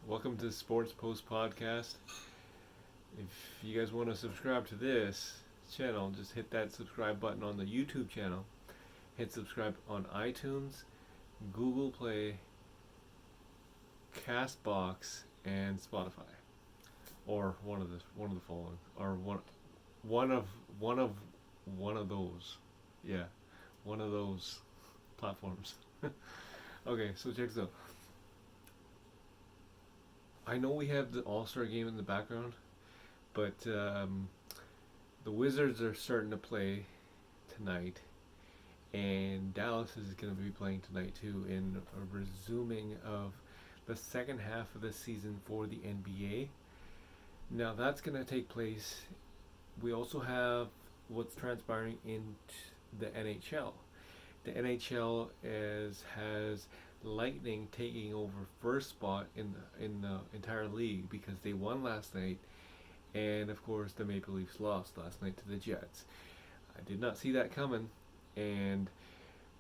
Welcome to Sports Post Podcast. If you guys want to subscribe to this channel, just hit that subscribe button on the YouTube channel. Hit subscribe on iTunes, Google Play, Castbox, and Spotify, or one of the following, or one of those. Yeah, one of those platforms. Okay, so check this out. I know we have the All-Star game in the background, but the Wizards are starting to play tonight, and Dallas is going to be playing tonight too in a resuming of the second half of the season for the NBA. Now that's going to take place. We also have what's transpiring in the NHL. The NHL has Lightning taking over first spot in the entire league because they won last night, and of course the Maple Leafs lost last night to the Jets. I did not see that coming, and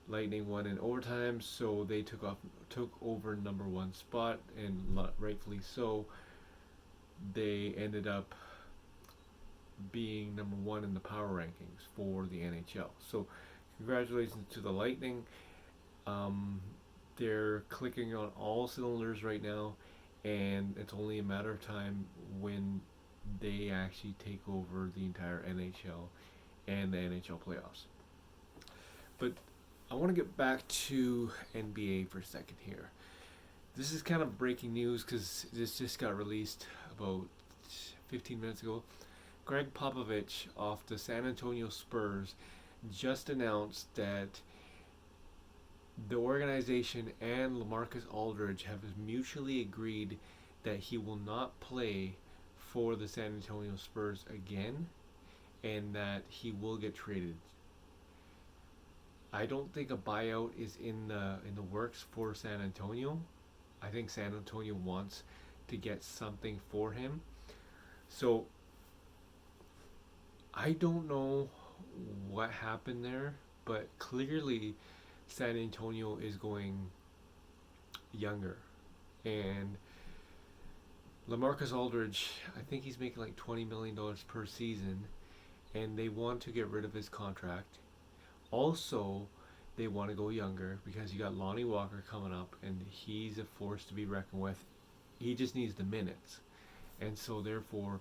Lightning won in overtime, so they took over number one spot, and rightfully so. They ended up being number one in the power rankings for the NHL. So congratulations to the Lightning. Um, they're clicking on all cylinders right now, and it's only a matter of time when they actually take over the entire NHL and the NHL playoffs. But I want to get back to NBA for a second here. This is kind of breaking news because this just got released about 15 minutes ago. Greg Popovich of the San Antonio Spurs just announced that the organization and Lamarcus Aldridge have mutually agreed that he will not play for the San Antonio Spurs again, and that he will get traded. I don't think a buyout is in the works for San Antonio. I think San Antonio wants to get something for him. So I don't know what happened there, but clearly San Antonio is going younger, and Lamarcus Aldridge, I think he's making like $20 million per season, and they want to get rid of his contract. Also, they want to go younger because you got Lonnie Walker coming up, and he's a force to be reckoned with. He just needs the minutes, and so therefore,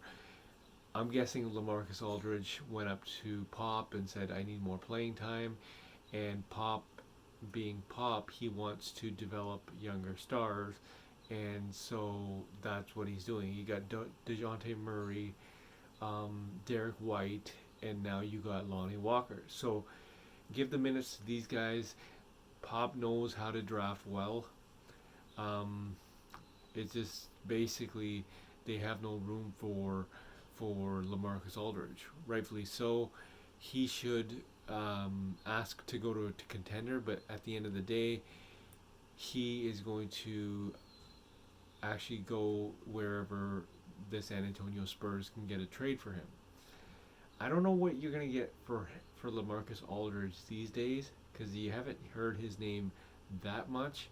I'm guessing Lamarcus Aldridge went up to Pop and said, "I need more playing time," and Pop, being Pop, he wants to develop younger stars, and so that's what he's doing. You got DeJounte Murray, Derek White, and now you got Lonnie Walker. So give the minutes to these guys. Pop knows how to draft well. Um, it's just basically they have no room for Lamarcus Aldridge. Rightfully so. He should ask to go to contender, but at the end of the day, he is going to actually go wherever the San Antonio Spurs can get a trade for him. I don't know what you're gonna get for Lamarcus Aldridge these days because you haven't heard his name that much.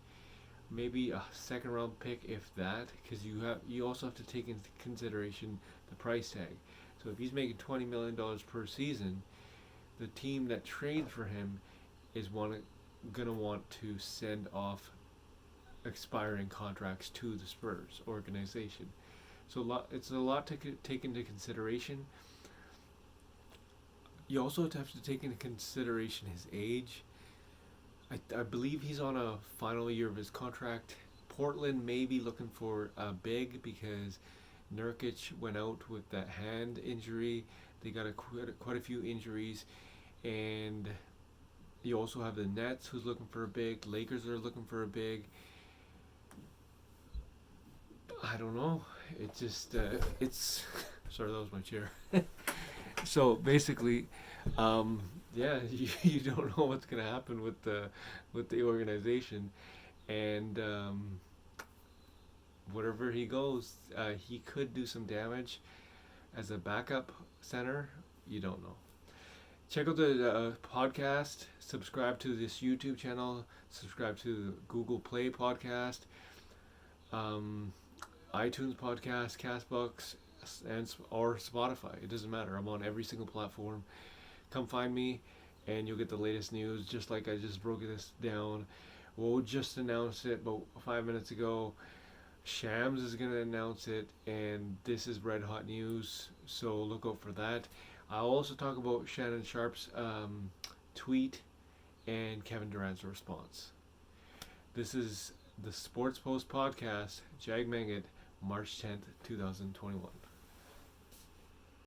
Maybe a second round pick, if that, because you also have to take into consideration the price tag. So if he's making $20 million per season, the team that trades for him is gonna want to send off expiring contracts to the Spurs organization. So it's a lot to take into consideration. You also have to take into consideration his age. I believe he's on a final year of his contract. Portland may be looking for a big because Nurkic went out with that hand injury. They got quite a few injuries, and you also have the Nets who's looking for a big. Lakers are looking for a big. I don't know. It just it's sorry, that was my chair. So basically, yeah, you don't know what's gonna happen with the organization, and wherever he goes, he could do some damage as a backup center. You don't know. Check out the podcast. Subscribe to this YouTube channel. Subscribe to the Google Play podcast. Um, iTunes podcast, Castbox, and or Spotify. It doesn't matter. I'm on every single platform. Come find me, and you'll get the latest news. Just like I just broke this down. We'll just announce it about 5 minutes ago. Shams is gonna announce it, and this is red hot news. So look out for that. I'll also talk about Shannon Sharp's tweet and Kevin Durant's response. This is the Sports Post podcast, Jag Mangit, March 10th, 2021.